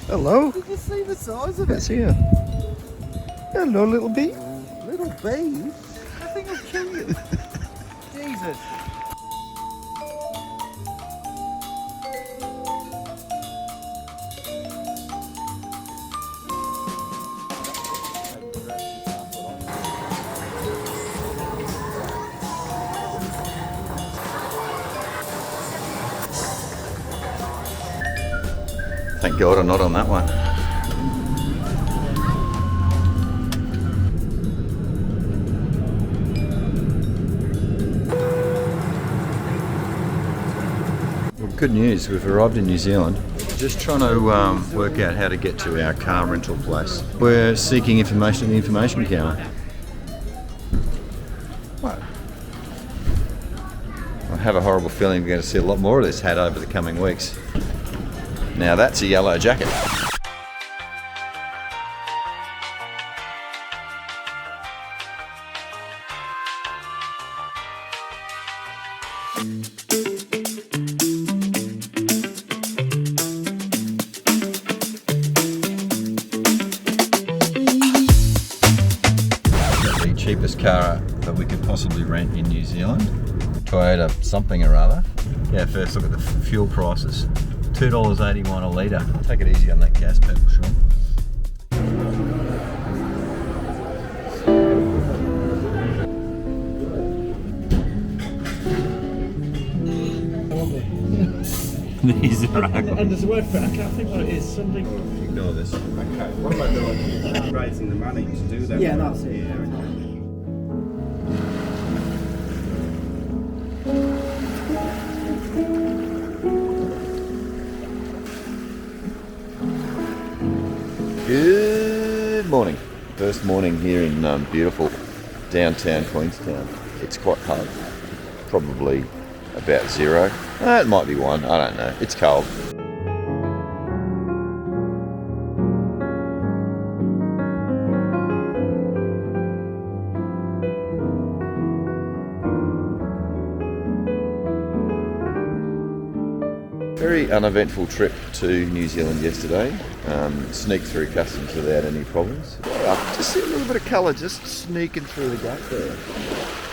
Hello. Did you see the size of It's it? here. Hello, little bee. Little bees? I think I'll kill you. Jesus. Thank God I'm not on that one. Well, good news, we've arrived in New Zealand. Just trying to work out how to get to our car rental place. We're seeking information at the information counter. What? I have a horrible feeling we're going to see a lot more of this hat over the coming weeks. Now that's a yellow jacket. The cheapest car that we could possibly rent in New Zealand. Toyota something or other. Yeah, first look at the fuel prices. $2.81 a litre. Take it easy on that gas pedal, Sean. These are and there's a word for it, I can't think what it is, something... Ignore this. Okay, what am I doing? Raising the money to do that? Yeah, that's it. Yeah, Good morning. First morning here in beautiful downtown Queenstown. It's quite cold. Probably about 0. It might be 1. I don't know. It's cold. Very uneventful trip to New Zealand yesterday. Sneaked through customs without any problems. Just see a little bit of colour just sneaking through the gate there.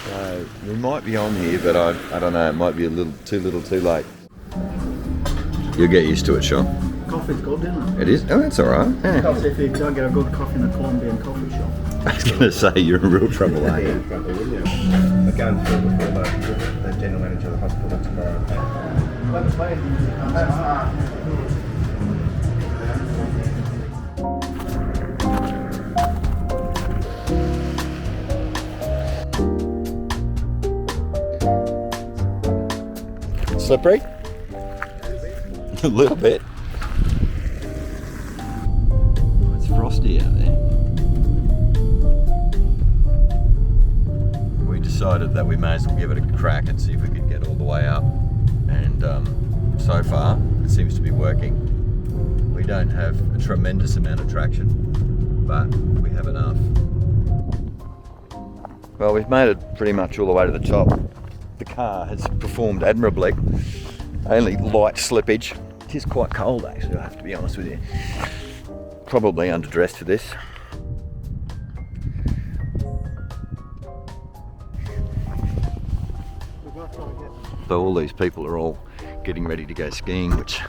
So we might be on here, but I don't know, it might be a little too late. You'll get used to it, Sean. Coffee's good, isn't It is? Oh, that's alright. Yeah. That's if you don't get a good coffee in a Colombian coffee shop. I was going to say, you're in real trouble, aren't you? probably, wouldn't you? I'm going through before the general manager of the hospital tomorrow. Slippery? A little bit. It's frosty out there. We decided that we may as well give it a crack and see if we could get all the way up. And so far, it seems to be working. We don't have a tremendous amount of traction, but we have enough. Well, we've made it pretty much all the way to the top. The car has performed admirably. Only light slippage. It is quite cold actually, I have to be honest with you. Probably underdressed for this. So all these people are all getting ready to go skiing, which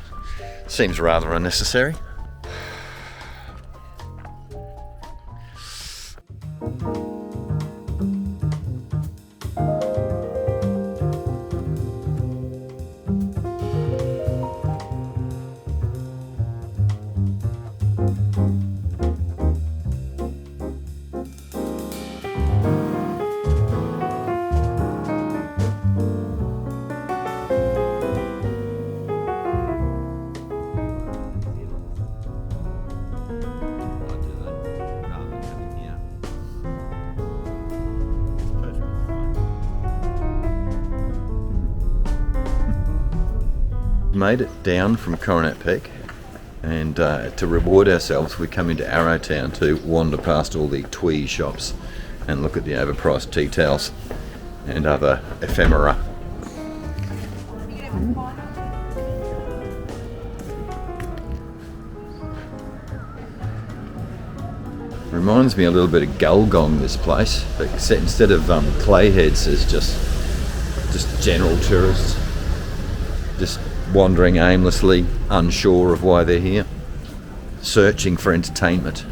seems rather unnecessary. Made it down from Coronet Peak, and to reward ourselves we come into Arrowtown to wander past all the twee shops and look at the overpriced tea towels and other ephemera. Reminds me a little bit of Gulgong, this place, but instead of clay heads, there's just general tourists just wandering aimlessly, unsure of why they're here, searching for entertainment.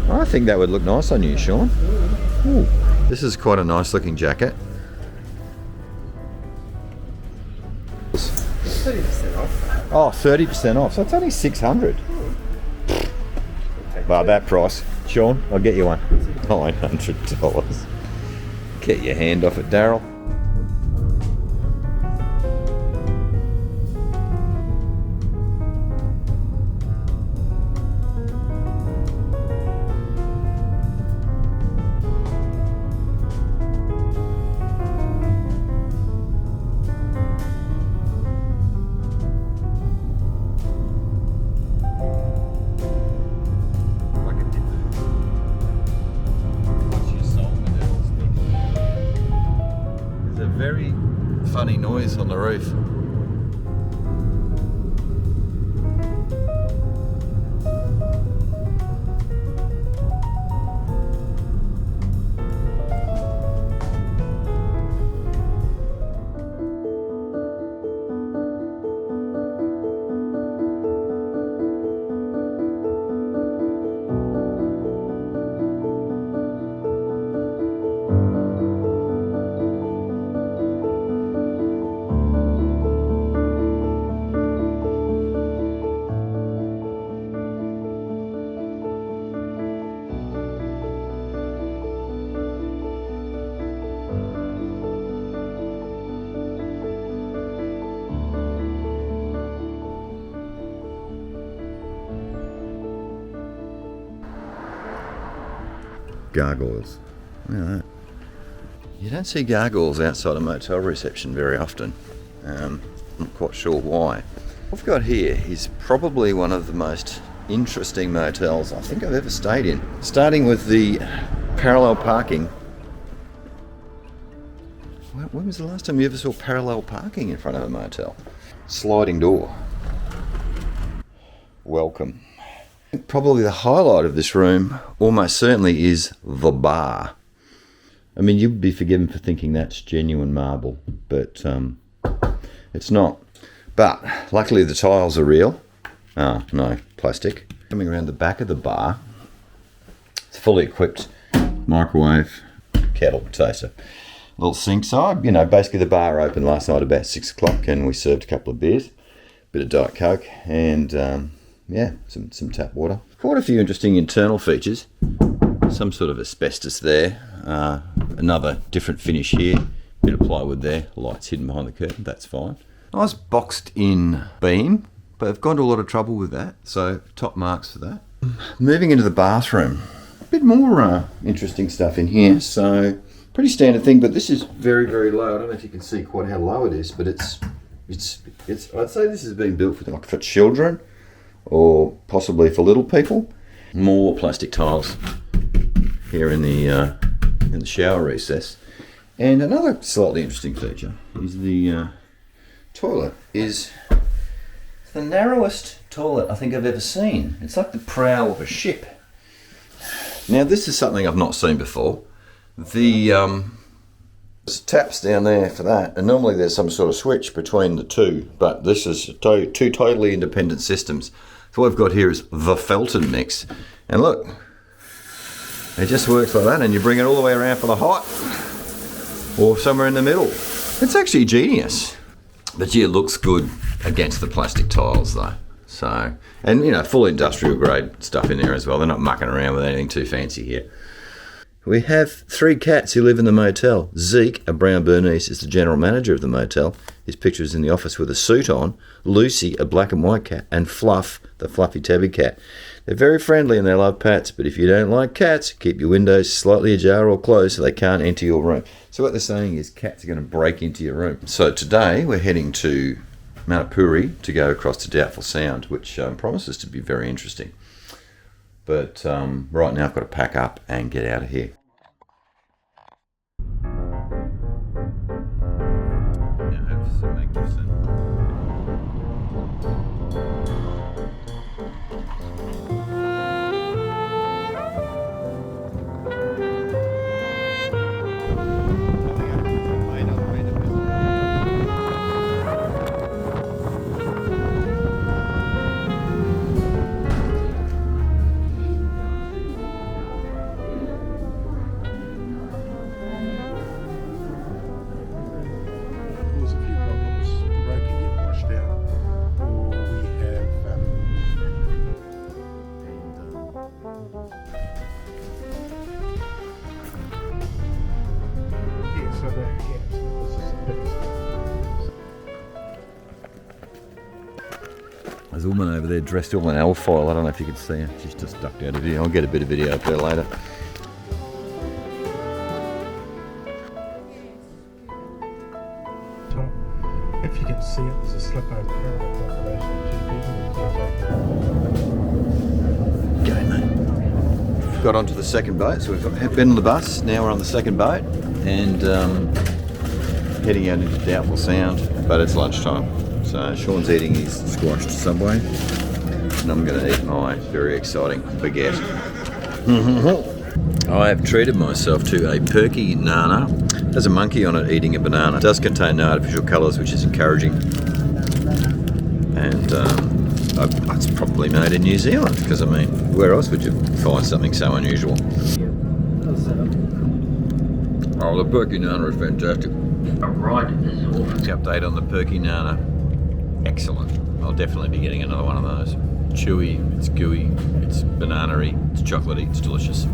I think that would look nice on you, Sean. Ooh, this is quite a nice looking jacket. 30% off. Oh, 30% off, so it's only 600. Well, that price. Sean, I'll get you one. $900. Get your hand off it, Daryl. Very funny noise on the roof. Gargoyles. Look at that. You don't see gargoyles outside a motel reception very often. I'm not quite sure why. What I've got here is probably one of the most interesting motels I think I've ever stayed in. Starting with the parallel parking. When was the last time you ever saw parallel parking in front of a motel? Sliding door. Welcome. Probably the highlight of this room almost certainly is the bar. I mean, you'd be forgiven for thinking that's genuine marble, but it's not. But luckily the tiles are real. Oh, no, plastic. Coming around the back of the bar, it's fully equipped microwave, kettle, toaster, little sink side. You know, basically the bar opened last night about 6 o'clock and we served a couple of beers, bit of Diet Coke and yeah, some tap water. Quite a few interesting internal features. Some sort of asbestos there. Another different finish here. Bit of plywood there. Lights hidden behind the curtain. That's fine. Nice boxed in beam, but I've gone to a lot of trouble with that. So top marks for that. Moving into the bathroom. A bit more interesting stuff in here. So pretty standard thing, but this is very, very low. I don't know if you can see quite how low it is, but it's I'd say this has been built for children, or possibly for little people. More plastic tiles here in the shower recess. And another slightly interesting feature is the toilet is the narrowest toilet I think I've ever seen. It's like the prow of a ship. Now this is something I've not seen before. The there's taps down there for that, and normally there's some sort of switch between the two, but this is two totally independent systems. So what I've got here is the Felton mix, and look, it just works like that, and you bring it all the way around for the hot, or somewhere in the middle. It's actually genius, but yeah, it looks good against the plastic tiles though. So, and you know, full industrial grade stuff in there as well. They're not mucking around with anything too fancy here. We have 3 cats who live in the motel. Zeke, a brown Bernese, is the general manager of the motel. His picture is in the office with a suit on. Lucy, a black and white cat. And Fluff, the fluffy tabby cat. They're very friendly and they love pets, but if you don't like cats, keep your windows slightly ajar or closed so they can't enter your room. So what they're saying is cats are going to break into your room. So today we're heading to Manapuri to go across to Doubtful Sound, which promises to be very interesting. But right now I've got to pack up and get out of here. Now have some magnificent There's a woman over there dressed all in alfoil. I don't know if you can see her. She's just ducked out of here. I'll get a bit of video up there later. If you can see it, there's a slip over here of accommodation. G'day, mate. Got onto the second boat, so we've been on the bus. Now we're on the second boat and heading out into Doubtful Sound, but it's lunchtime. So Sean's eating his squashed Subway, and I'm going to eat my very exciting baguette. I have treated myself to a perky nana. There's a monkey on it eating a banana. It does contain no artificial colours, which is encouraging. And it's probably made in New Zealand, because I mean, where else would you find something so unusual? Oh, the perky nana is fantastic. Right, The update on the perky nana. Excellent. I'll definitely be getting another one of those. Chewy, it's gooey, it's banana-y, it's chocolatey, it's delicious.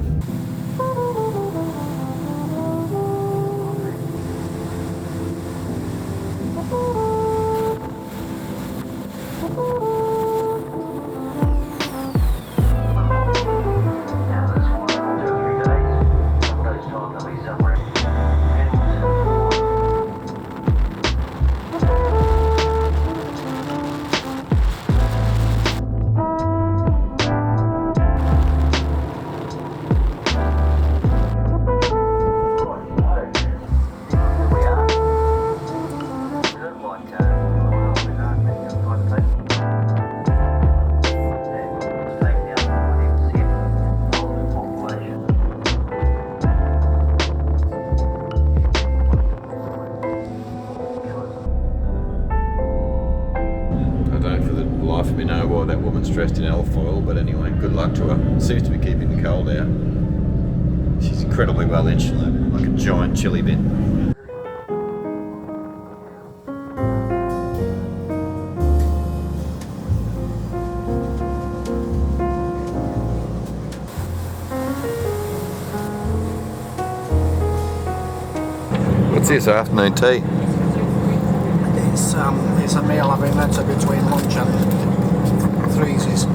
Dressed in alfoil, but anyway, good luck to her. Seems to be keeping the cold out. She's incredibly well insulated, like a giant chili bin. What's this, afternoon tea? It's a meal I've been into between lunch and threesies.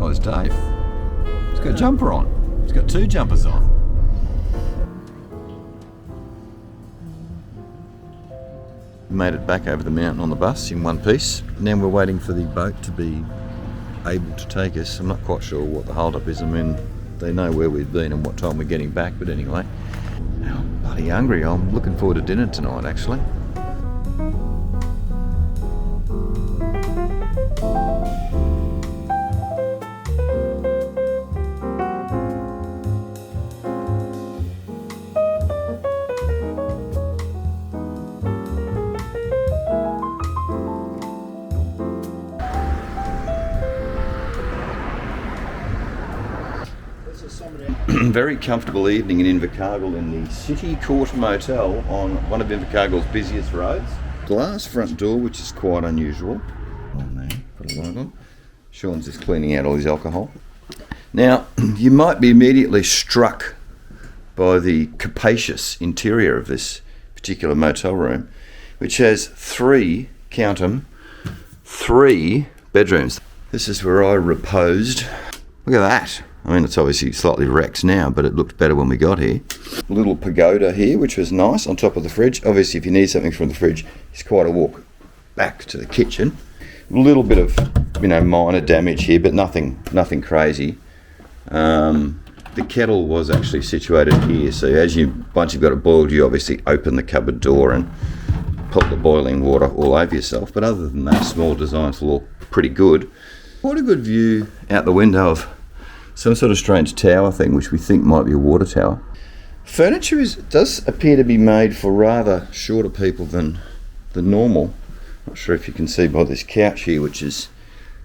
Oh, there's Dave. He's got a jumper on. He's got two jumpers on. We made it back over the mountain on the bus in one piece. Now we're waiting for the boat to be able to take us. I'm not quite sure what the hold-up is. I mean, they know where we've been and what time we're getting back, but anyway. I'm bloody hungry. I'm looking forward to dinner tonight, actually. Very comfortable evening in Invercargill in the City Court Motel on one of Invercargill's busiest roads. Glass front door, which is quite unusual. Oh man, put a light on. Sean's just cleaning out all his alcohol. Now, you might be immediately struck by the capacious interior of this particular motel room, which has three, count 'em, 3 bedrooms. This is where I reposed. Look at that. I mean, it's obviously slightly wrecked now, but it looked better when we got here. A little pagoda here, which was nice, on top of the fridge. Obviously, if you need something from the fridge, it's quite a walk back to the kitchen. A little bit of, minor damage here, but nothing crazy. The kettle was actually situated here, so once you've got it boiled, you obviously open the cupboard door and pull the boiling water all over yourself. But other than that, small designs look pretty good. Quite a good view out the window of some sort of strange tower thing, which we think might be a water tower. Furniture does appear to be made for rather shorter people than normal. Not sure if you can see by this couch here, which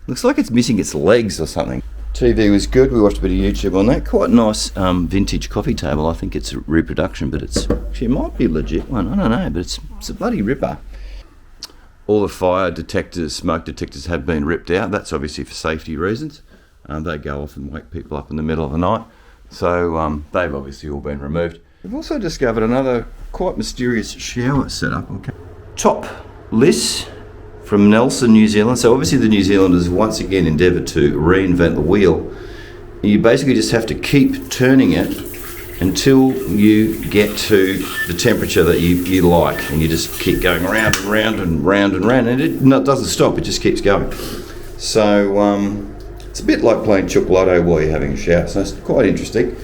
looks like it's missing its legs or something. TV was good. We watched a bit of YouTube on that. Quite nice vintage coffee table. I think it's a reproduction, but it might be a legit one. I don't know, but it's a bloody ripper. All the fire detectors, smoke detectors have been ripped out. That's obviously for safety reasons. They go off and wake people up in the middle of the night. So they've obviously all been removed. We've also discovered another quite mysterious shower setup. Okay. Topless from Nelson, New Zealand. So obviously the New Zealanders once again endeavoured to reinvent the wheel. You basically just have to keep turning it until you get to the temperature that you like, and you just keep going round and round and round and round, and it doesn't stop, it just keeps going. So it's a bit like playing chocolate while you're having a shower, so it's quite interesting.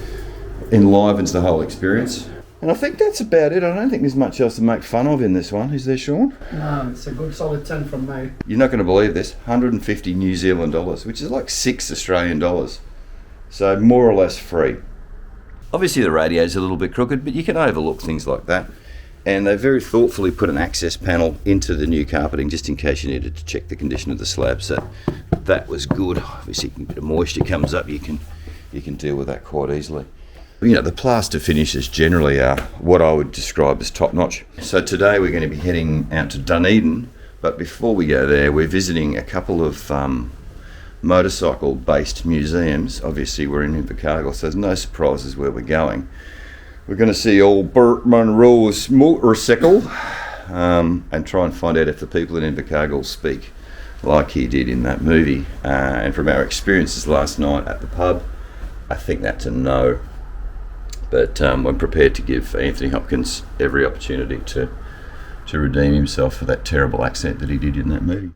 Enlivens the whole experience. And I think that's about it. I don't think there's much else to make fun of in this one, is there, Sean? No, it's a good solid 10 from me. You're not going to believe this, 150 New Zealand dollars, which is like 6 Australian dollars. So more or less free. Obviously the radio's a little bit crooked, but you can overlook things like that. And they very thoughtfully put an access panel into the new carpeting just in case you needed to check the condition of the slab. So that was good. Obviously a bit of moisture comes up, you can deal with that quite easily. You know, the plaster finishes generally are what I would describe as top notch. So today we're going to be heading out to Dunedin, but before we go there we're visiting a couple of motorcycle based museums. Obviously we're in Invercargill, so there's no surprises where we're going. We're going to see old Burt Munro's motorcycle and try and find out if the people in Invercargill speak like he did in that movie. And from our experiences last night at the pub, I think that's a no. But we're prepared to give Anthony Hopkins every opportunity to redeem himself for that terrible accent that he did in that movie.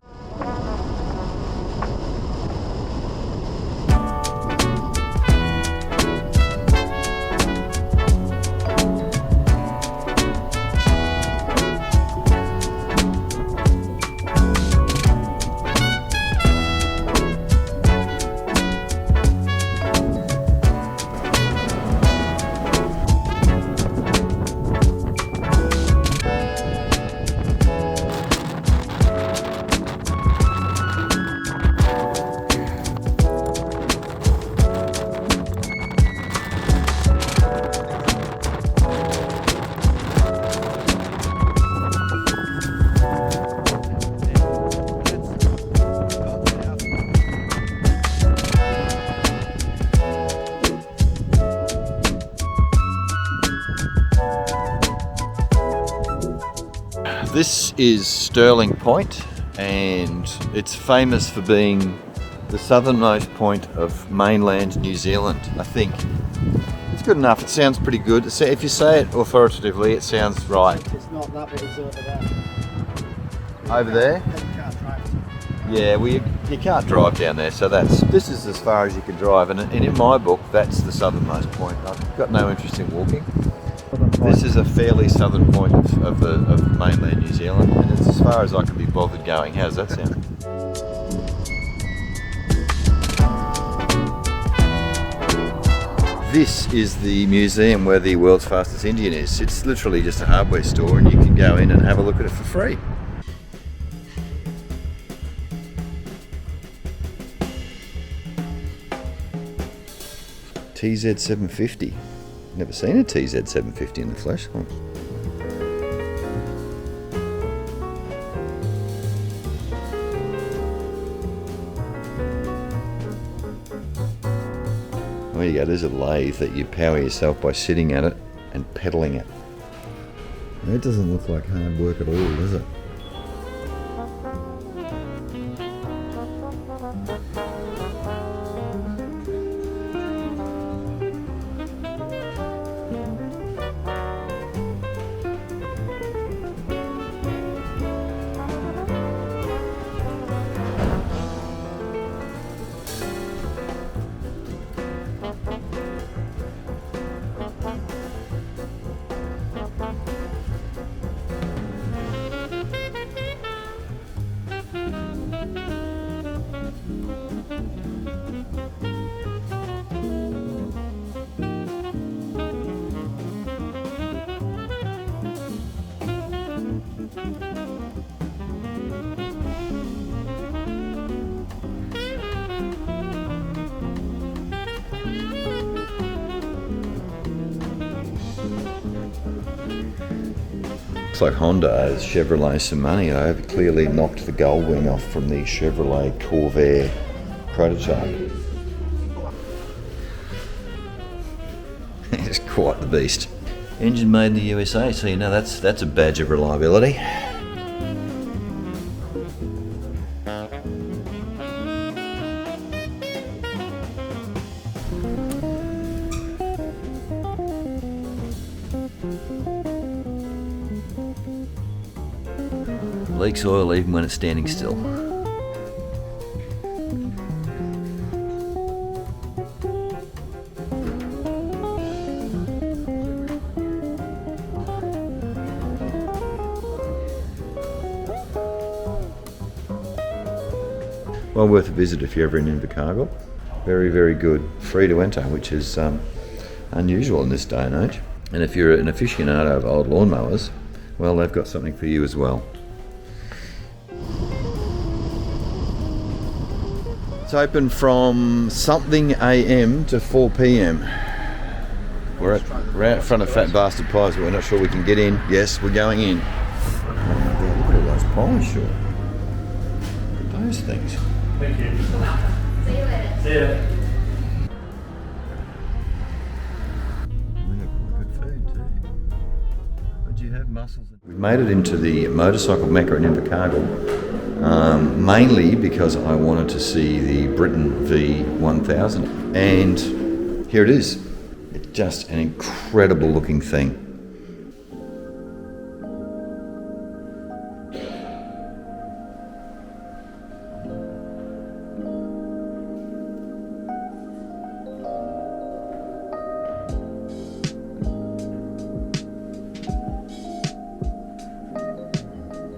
This is Stirling Point, and it's famous for being the southernmost point of mainland New Zealand. I think it's good enough. It sounds pretty good. If you say it authoritatively, it sounds right. It's not that bit, it's over there. Over there? Yeah, well, you can't drive down there, so this is as far as you can drive, and in my book, that's the southernmost point. I've got no interest in walking. This is a fairly southern point of mainland New Zealand, and it's as far as I can be bothered going. How's that sound? This is the museum where the world's fastest Indian is. It's literally just a hardware store, and you can go in and have a look at it for free. TZ750. Never seen a TZ750 in the flesh. There you go, there's a lathe that you power yourself by sitting at it and pedalling it. That doesn't look like hard work at all, does it? Looks like Honda owes Chevrolet some money. They've clearly knocked the gull wing off from the Chevrolet Corvair prototype. It's quite the beast. Engine made in the USA, so you know that's a badge of reliability. Leaks oil even when it's standing still. Well worth a visit if you're ever in Invercargill. Very, very good. Free to enter, which is unusual in this day and age. And if you're an aficionado of old lawnmowers, well, they've got something for you as well. It's open from something AM to 4 PM. We're out in front of Fat Bastard Pies, but we're not sure we can get in. Yes, we're going in. Oh, look at all those pies, sure. Look at those things. Thank you. You're welcome. See you later. See ya. We have quite good food too. But you have mussels. We made it into the motorcycle mecca in Invercargill. Mainly because I wanted to see the Britain V1000, and here it is. It's just an incredible looking thing.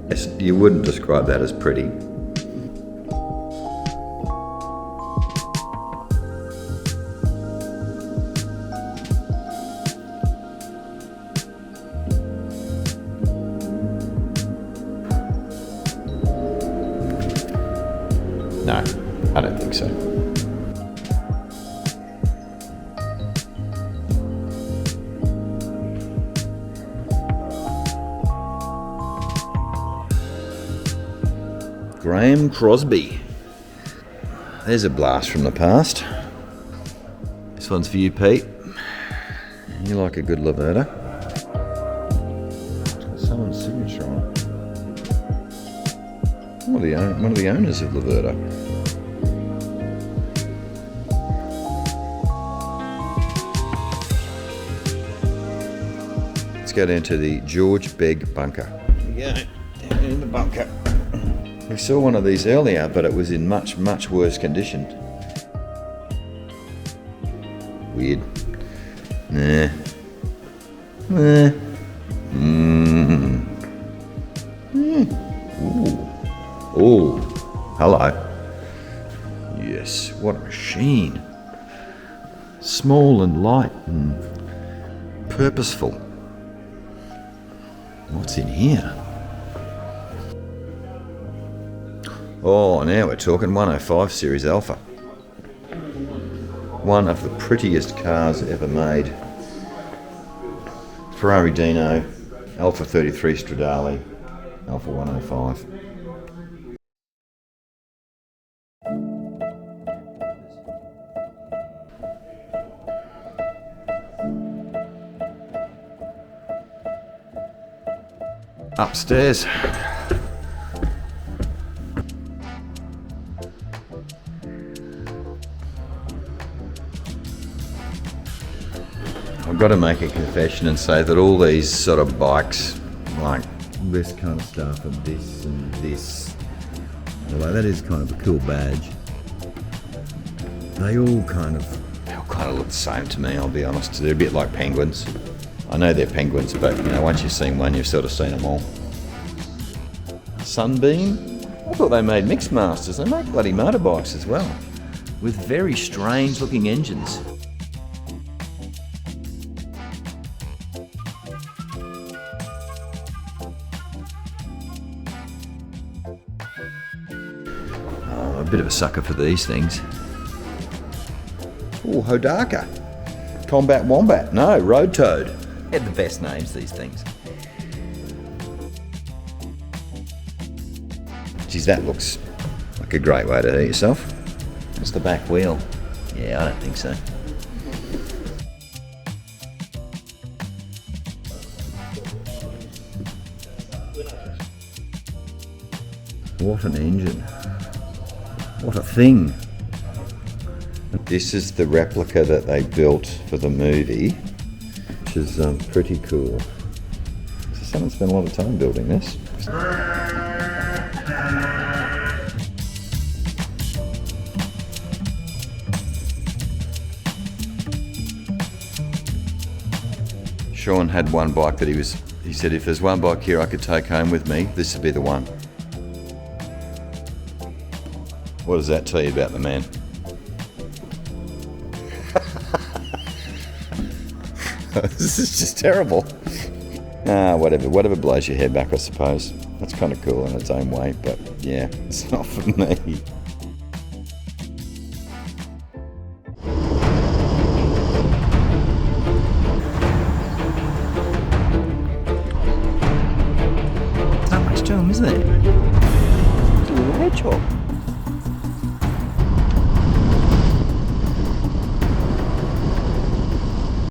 Yes, you wouldn't describe that as pretty. No, I don't think so. Graham Crosby. There's a blast from the past. This one's for you, Pete. You like a good Laverta. Someone's signature on it. One of the owners of Laverta. Let's go down to the George Begg bunker. Here we go, down in the bunker. We saw one of these earlier, but it was in much, much worse condition. Weird. Nah. Nah. Ooh. Ooh. Hello. Yes, what a machine. Small and light and purposeful. What's in here? Oh, now we're talking 105 Series Alpha. One of the prettiest cars ever made. Ferrari Dino, Alpha 33 Stradale, Alpha 105. Upstairs. I've got to make a confession and say that all these sort of bikes, like this kind of stuff and this, although that is kind of a cool badge, they all kind of look the same to me, I'll be honest. They're a bit like penguins. I know they're penguins, but you know, once you've seen one, you've sort of seen them all. Sunbeam? I thought they made mixed masters. They make bloody motorbikes as well, with very strange looking engines. Oh, a bit of a sucker for these things. Oh, Hodaka. Combat Wombat. No, Road Toad. They had the best names, these things. Geez, that looks like a great way to hurt yourself. It's the back wheel. Yeah, I don't think so. What an engine. What a thing. This is the replica that they built for the movie, which is pretty cool. So someone spent a lot of time building this. Sean had one bike that he said if there's one bike here I could take home with me, this would be the one. What does that tell you about the man? This is just terrible. Whatever blows your hair back, I suppose. That's kind of cool in its own way, but yeah, it's not for me. Not much to him, is there? Little hedgehog.